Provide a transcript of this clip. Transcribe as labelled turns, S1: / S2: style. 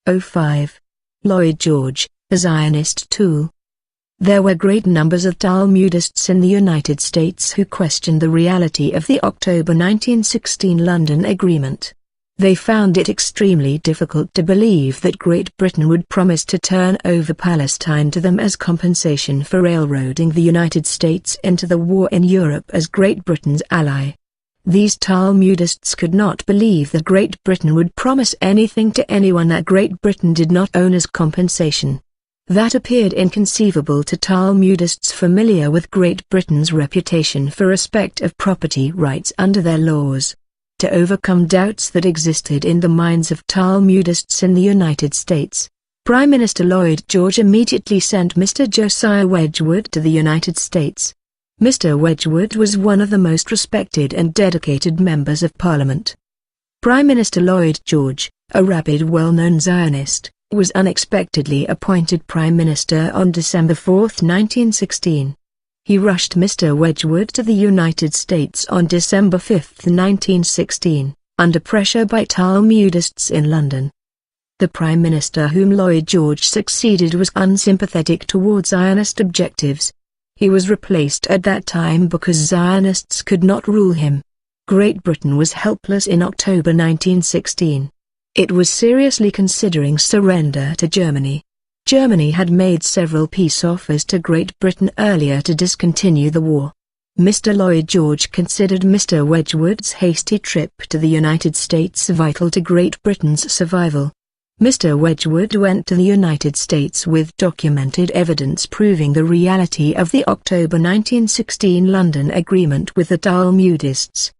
S1: 05. Lloyd George, a Zionist tool. There were great numbers of Talmudists in the United States who questioned the reality of the October 1916 London Agreement. They found it extremely difficult to believe that Great Britain would promise to turn over Palestine to them as compensation for railroading the United States into the war in Europe as Great Britain's ally. These Talmudists could not believe that Great Britain would promise anything to anyone that Great Britain did not own as compensation. That appeared inconceivable to Talmudists familiar with Great Britain's reputation for respect of property rights under their laws. To overcome doubts that existed in the minds of Talmudists in the United States, Prime Minister Lloyd George immediately sent Mr. Josiah Wedgwood to the United States. Mr. Wedgwood was one of the most respected and dedicated members of Parliament. Prime Minister Lloyd George, a rabid well-known Zionist, was unexpectedly appointed Prime Minister on December 4, 1916. He rushed Mr. Wedgwood to the United States on December 5, 1916, under pressure by Talmudists in London. The Prime Minister whom Lloyd George succeeded was unsympathetic toward Zionist objectives. He was replaced at that time because Zionists could not rule him. Great Britain was helpless in October 1916. It was seriously considering surrender to Germany. Germany had made several peace offers to Great Britain earlier to discontinue the war. Mr. Lloyd George considered Mr. Wedgwood's hasty trip to the United States vital to Great Britain's survival. Mr. Wedgwood went to the United States with documented evidence proving the reality of the October 1916 London Agreement with the Talmudists.